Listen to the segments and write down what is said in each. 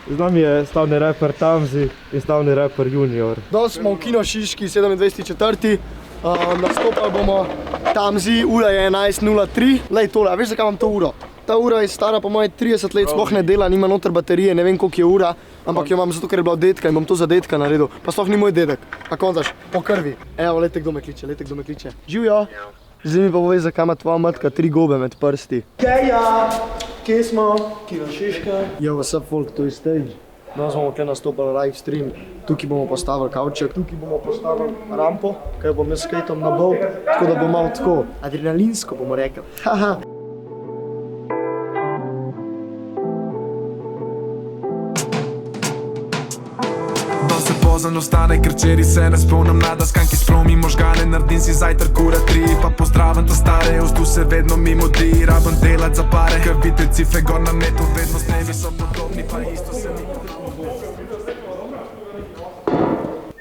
Z nami je slavni raper Tamzi in slavni raper Junior. Danes smo v Kino Šiški, 27.4. Nastopali bomo Tamzi, ura je 11.03. Lej tole, a veš zakaj imam to uro? Ta ura je stara po moje 30 let, sploh ne dela, nima noter baterije, ne vem koliko je ura, ampak jo imam zato, ker je bila od dedka in bom to za dedka naredil. Pa sploh ni moj dedek, a kontaš, po krvi. Evo, lejte kdo me kliče, Živjo! Zdaj mi pa povej, zakaj ima tvoja matka 3 gobe med prsti. Keja! Kje smo? Kino Šiška. Yo, what's up folk, to je stage. Danes bomo tukaj nastopali live stream. Tukaj bomo postavili kavček, tukaj bomo postavili rampo, kaj bom jaz skejtom na bol, tako da bo malo tako adrenalinsko, bomo rekli. Haha. Pozno ostane, ker včeri se ne spomnim nada, skanki spromi možgane, naredim si zajtrk ura 3, pa pozdravim ta stare, tu se vedno mimo di, rabim delat za pare, ker vidite cifre gor na netu, vedno s nevi so podobni, pa isto se mi.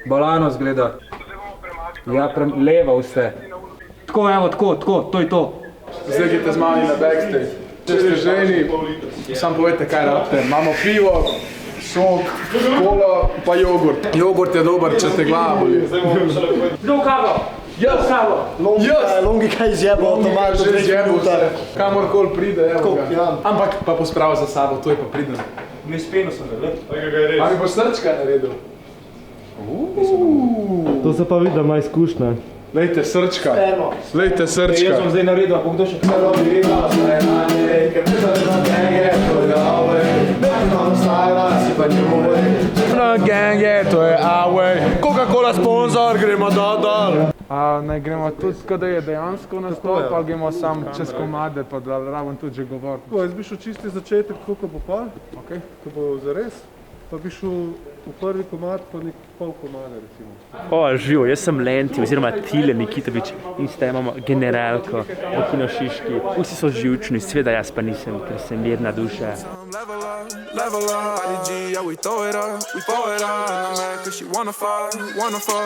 Bolano zgleda. Ja, levo vse. Tako, evo, tako, to je to. Zdaj greste z mami na backstage. Če ste ženi, samo povejte, kaj rabite. Imamo pivo, sok, kolo, pa jogurt. Jogurt je dober, če te glava boli. Kdo kavo? Jaz kavo. Longika izjebo, avtomat, že izjebo vse. Kamorkoli pride, evo ga. Ja. Ampak pa pospravi za sabo, to je pa priden. Mi s penosom, ne? A mi bo srčka naredil? To se pa vidi, da ima izkušnja. Lejte srčka. Lejte srčka. Jaz sem zdaj naredil, a bo kdo še Gang je, to je away. Coca-Cola sponsor, gremo dol. Naj gremo tudi, kada je dejansko nastop, ali gremo sam čez komade, pa da rabim tudi že govoriti. Jaz bi šel čisti začetek, koliko bo pa, ko bo zares, pa bi šel v prvi komad, pa nek pol komade recimo. Živo, jaz sem Lenti oziroma Tile Nikitović in zdaj imamo generalko v Kino Šiški. Vsi so živčni, sveda jaz pa nisem, ker sem mirna duša. Level up, IDG, yeah, we throw it up, na me, cause she wanna fuck,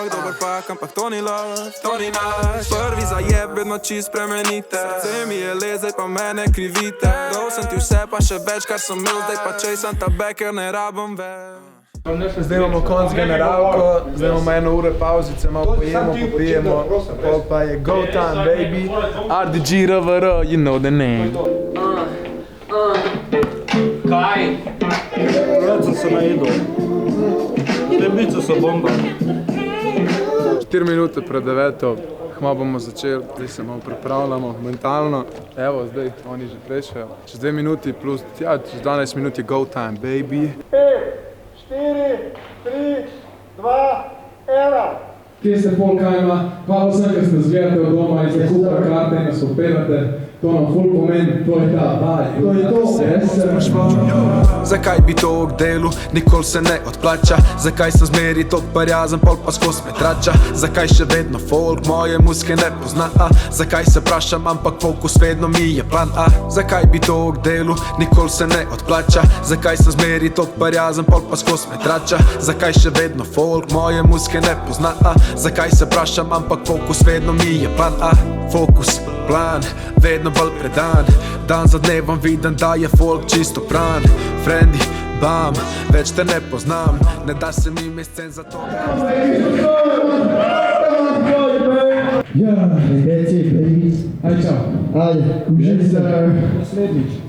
dober pak, ampak to ni love, to ni naš. Prvi zajeb, vedno čist spremenite, srce mi je le, zdaj pa mene krivite. Dol sem ti vse, pa še več, kar sem imel, zdaj pa chasam ta back, ker ne rabim več. Zdaj imamo konc generalko, zdaj imamo 1 uro pauzice, malo popijemo, pol pa je go time, baby. RDG, RVR, you know the name. Kaj? Rad sem se najedel. Tebice so bomba. 4 minute pred 9, hma bomo začeli, zdaj se malo pripravljamo mentalno. Evo, zdaj, oni že prešajo. Čez 2 minuti plus, ja, čez 12 minut je go time, baby. 4, 3, 2, 1. Kje ste pol kajma? Hvala vsem, ker ste zgledate od doma in se kupra karte in nas popevate. To nam ful pomeni, to je ta vaj. To je to. Zakaj bi to k delu, nikoli se ne odplača? Zakaj sem zmeri tok parjazen, pol pa skos me trača? Zakaj še vedno folk moje muske ne pozna? Zakaj se prašam, ampak fokus vedno mi je plan A? Zakaj bi to k delu, nikoli se ne odplača? Zakaj sem zmeri tok parjazen, pol pa skos me trača? Zakaj še vedno folk moje muske ne pozna? Zakaj se prašam, ampak fokus vedno mi je plan A? Fokus, plan, vedno bolj predan. Dan za dnevom vidim, da je folk čisto pran. Frendi, bam, več te ne poznam. Ne da se mi mescen za to. Ja, that's it, baby. Aj, čau. Ajde, Uživi se naslednjič.